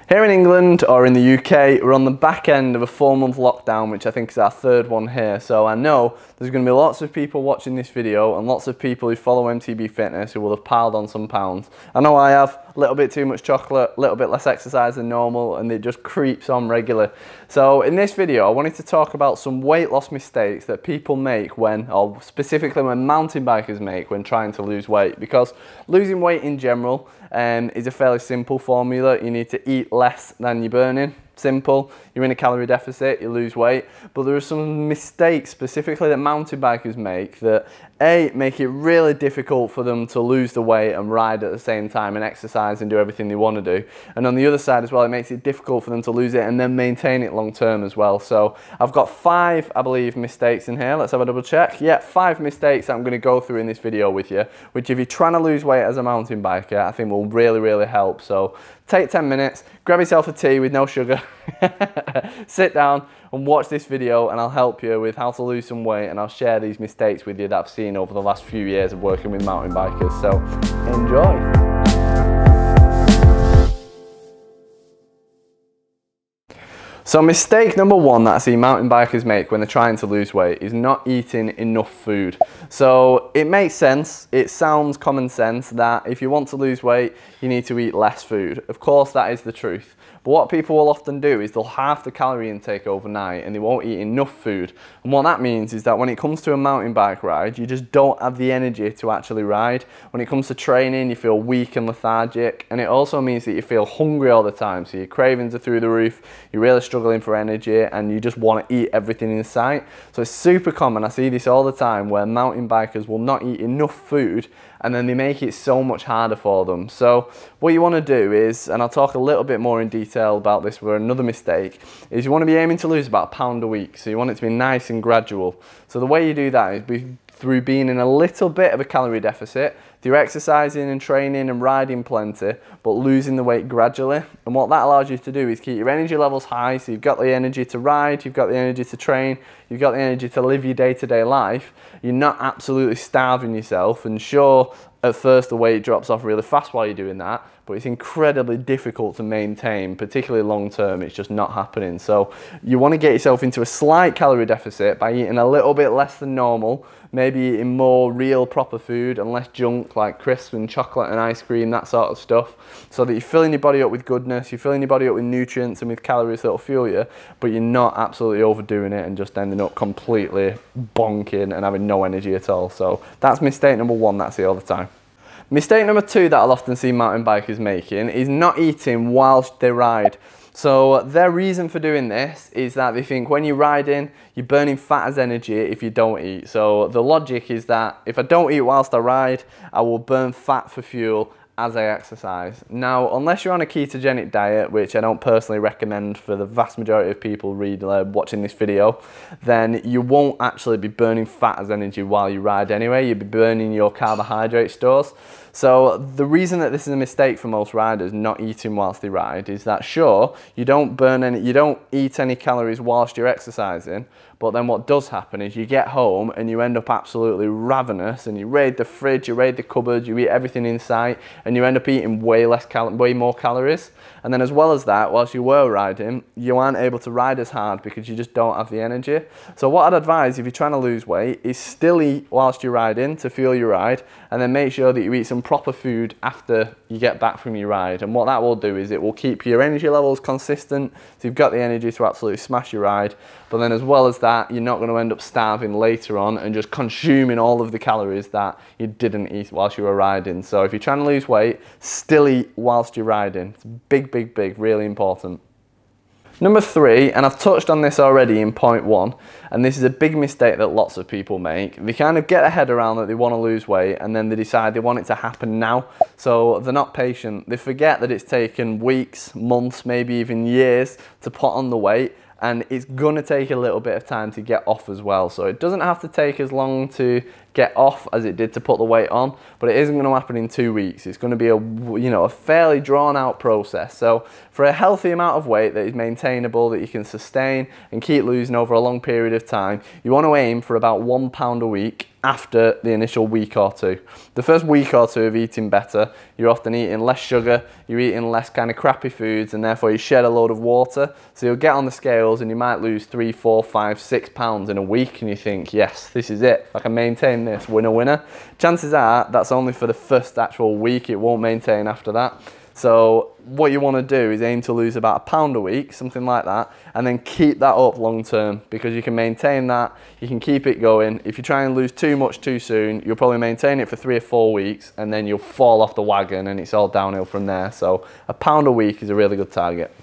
Here in England, or in the UK, we're on the back end of a 4-month lockdown, which I think is our third one here. So I know there's going to be lots of people watching this video and lots of people who follow MTB Fitness who will have piled on some pounds. I know I have. A little bit too much chocolate, a little bit less exercise than normal, and it just creeps on regularly. So in this video, I wanted to talk about some weight loss mistakes that people make when, or specifically when mountain bikers make when trying to lose weight. Because losing weight in general is a fairly simple formula. You need to eat less than you're burning. Simple. You're in a calorie deficit, you lose weight. But there are some mistakes specifically that mountain bikers make that make it really difficult for them to lose the weight and ride at the same time and exercise and do everything they want to do. And on the other side as well, it makes it difficult for them to lose it and then maintain it long term as well. So I've got 5, I believe, mistakes in here. Let's have a double check. Yeah, 5 mistakes I'm going to go through in this video with you, which if you're trying to lose weight as a mountain biker, I think will really help. So take 10 minutes, grab yourself a tea with no sugar, sit down and watch this video, and I'll help you with how to lose some weight, and I'll share these mistakes with you that I've seen over the last few years of working with mountain bikers. So enjoy. So mistake number 1 that I see mountain bikers make when they're trying to lose weight is not eating enough food. So it makes sense, it sounds common sense that if you want to lose weight, you need to eat less food. Of course, that is the truth. But what people will often do is they'll halve the calorie intake overnight and they won't eat enough food. And what that means is that when it comes to a mountain bike ride, you just don't have the energy to actually ride. When it comes to training, you feel weak and lethargic. And it also means that you feel hungry all the time. So your cravings are through the roof, you're really struggling for energy, and you just want to eat everything in sight. So it's super common, I see this all the time, where mountain bikers will not eat enough food and then they make it so much harder for them. So what you want to do is, and I'll talk a little bit more in detail about this for another mistake, is you want to be aiming to lose about a pound a week. So you want it to be nice and gradual. So the way you do that is through being in a little bit of a calorie deficit, through exercising and training and riding plenty, but losing the weight gradually. And what that allows you to do is keep your energy levels high, so you've got the energy to ride, you've got the energy to train, you've got the energy to live your day-to-day life. You're not absolutely starving yourself, and sure, at first the weight drops off really fast while you're doing that, but it's incredibly difficult to maintain, particularly long term. It's just not happening. So you want to get yourself into a slight calorie deficit by eating a little bit less than normal, maybe eating more real proper food and less junk like crisps and chocolate and ice cream, that sort of stuff, so that you're filling your body up with goodness, you're filling your body up with nutrients and with calories that will fuel you, but you're not absolutely overdoing it and just ending up completely bonking and having no energy at all. So that's mistake number 1 that I see all the time. Mistake number 2 that I'll often see mountain bikers making is not eating whilst they ride. So their reason for doing this is that they think when you're riding, you're burning fat as energy if you don't eat. So the logic is that if I don't eat whilst I ride, I will burn fat for fuel as I exercise. Now, unless you're on a ketogenic diet, which I don't personally recommend for the vast majority of people watching this video, then you won't actually be burning fat as energy while you ride anyway. You'll be burning your carbohydrate stores. So the reason that this is a mistake for most riders not eating whilst they ride is that sure, you don't eat any calories whilst you're exercising, but then what does happen is you get home and you end up absolutely ravenous, and you raid the fridge, you raid the cupboard, you eat everything in sight, and you end up eating way more calories. And then as well as that, whilst you were riding, you aren't able to ride as hard because you just don't have the energy. So what I'd advise if you're trying to lose weight is still eat whilst you're riding to fuel your ride, and then make sure that you eat some proper food after you get back from your ride. And what that will do is it will keep your energy levels consistent, so you've got the energy to absolutely smash your ride, but then as well as that, you're not going to end up starving later on and just consuming all of the calories that you didn't eat whilst you were riding. So if you're trying to lose weight, still eat whilst you're riding. It's big, really important. Number 3, and I've touched on this already in point 1, and this is a big mistake that lots of people make. They kind of get their head around that they want to lose weight, and then they decide they want it to happen now. So they're not patient. They forget that it's taken weeks, months, maybe even years to put on the weight, and it's gonna take a little bit of time to get off as well. So it doesn't have to take as long to get off as it did to put the weight on, but it isn't going to happen in 2 weeks. It's going to be a fairly drawn out process. So for a healthy amount of weight that is maintainable, that you can sustain and keep losing over a long period of time, you want to aim for about £1 a week. after the initial week or two. The first week or two of eating better, you're often eating less sugar, you're eating less kind of crappy foods, and therefore you shed a load of water. So you'll get on the scales and you might lose 3, 4, 5, 6 pounds in a week, and you think, yes, this is it. If I can maintain this, winner, winner. Chances are that's only for the first actual week. It won't maintain after that. So what you want to do is aim to lose about a pound a week, something like that, and then keep that up long term, because you can maintain that, you can keep it going. If you try and lose too much too soon, you'll probably maintain it for 3 or 4 weeks, and then you'll fall off the wagon and it's all downhill from there. So a pound a week is a really good target.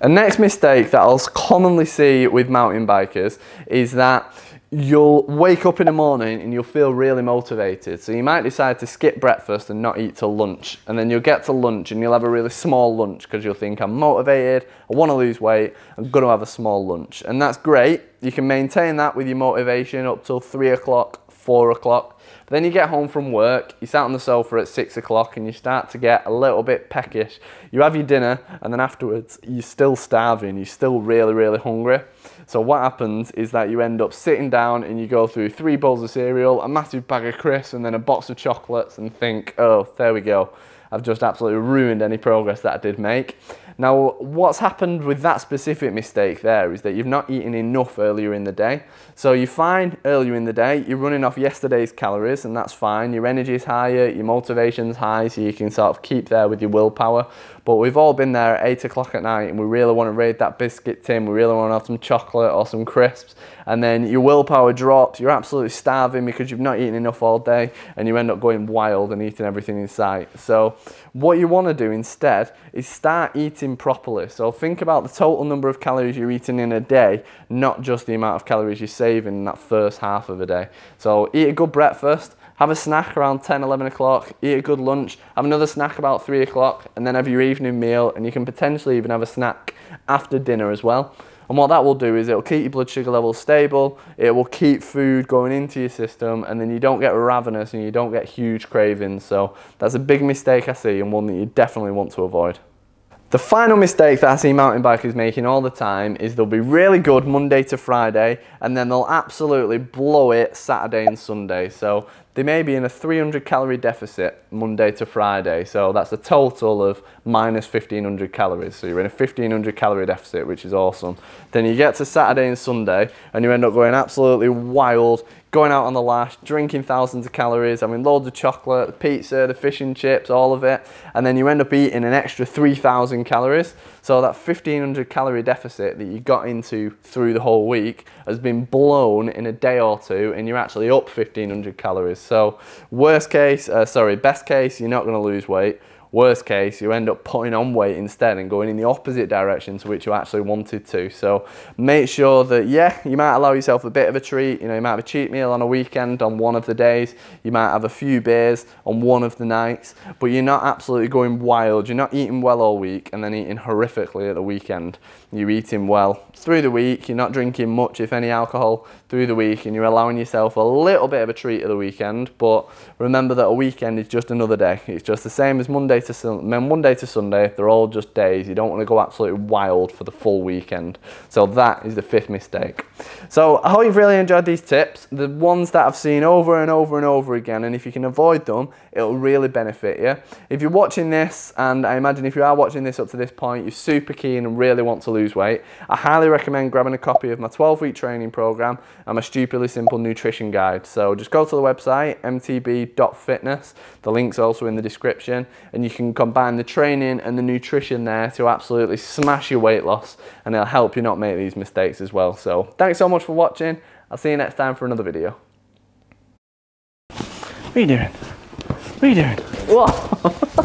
A next mistake that I'll commonly see with mountain bikers is that you'll wake up in the morning and you'll feel really motivated. So you might decide to skip breakfast and not eat till lunch. And then you'll get to lunch and you'll have a really small lunch because you'll think, I'm motivated, I want to lose weight, I'm going to have a small lunch. And that's great. You can maintain that with your motivation up till 3 o'clock, 4 o'clock. But then you get home from work, you sat on the sofa at 6 o'clock and you start to get a little bit peckish. You have your dinner and then afterwards you're still starving, you're still really, really hungry. So what happens is that you end up sitting down and you go through 3 bowls of cereal, a massive bag of crisps and then a box of chocolates and think, oh, there we go. I've just absolutely ruined any progress that I did make. Now, what's happened with that specific mistake there is that you've not eaten enough earlier in the day. So you're fine earlier in the day, you're running off yesterday's calories and that's fine. Your energy is higher, your motivation's high, so you can sort of keep there with your willpower. But we've all been there at 8 o'clock at night and we really want to raid that biscuit tin, we really want to have some chocolate or some crisps, and then your willpower drops, you're absolutely starving because you've not eaten enough all day and you end up going wild and eating everything in sight. So what you want to do instead is start eating properly. So think about the total number of calories you're eating in a day, not just the amount of calories you're saving in that first half of a day. So eat a good breakfast, have a snack around 10, 11 o'clock, eat a good lunch, have another snack about 3 o'clock, and then have your evening meal, and you can potentially even have a snack after dinner as well. And what that will do is it'll keep your blood sugar levels stable, it will keep food going into your system, and then you don't get ravenous and you don't get huge cravings. So that's a big mistake I see and one that you definitely want to avoid. The final mistake that I see mountain bikers making all the time is they'll be really good Monday to Friday and then they'll absolutely blow it Saturday and Sunday. So they may be in a 300 calorie deficit Monday to Friday. So that's a total of minus 1500 calories. So you're in a 1500 calorie deficit, which is awesome. Then you get to Saturday and Sunday and you end up going absolutely wild, going out on the lash, drinking thousands of calories, having loads of chocolate, the pizza, the fish and chips, all of it. And then you end up eating an extra 3000 calories. So that 1500 calorie deficit that you got into through the whole week has been blown in a day or two and you're actually up 1500 calories. So best case, you're not going to lose weight. Worst case, you end up putting on weight instead and going in the opposite direction to which you actually wanted to. So make sure that, yeah, you might allow yourself a bit of a treat. You know, you might have a cheat meal on a weekend on one of the days. You might have a few beers on one of the nights, but you're not absolutely going wild. You're not eating well all week and then eating horrifically at the weekend. You're eating well through the week. You're not drinking much, if any, alcohol through the week, and you're allowing yourself a little bit of a treat at the weekend. But remember that a weekend is just another day. It's just the same as Monday to Sunday. They're all just days. You don't want to go absolutely wild for the full weekend. So that is the 5th mistake. So I hope you've really enjoyed these tips, the ones that I've seen over and over and over again, and if you can avoid them, it'll really benefit you. If you're watching this, and I imagine if you are watching this up to this point, you're super keen and really want to lose weight, I highly recommend grabbing a copy of my 12-week training program and my stupidly simple nutrition guide. So just go to the website, mtb.fitness. The link's also in the description, and you can combine the training and the nutrition there to absolutely smash your weight loss, and it'll help you not make these mistakes as well. So thanks so much for watching. I'll see you next time for another video. What are you doing? What are you doing? Whoa.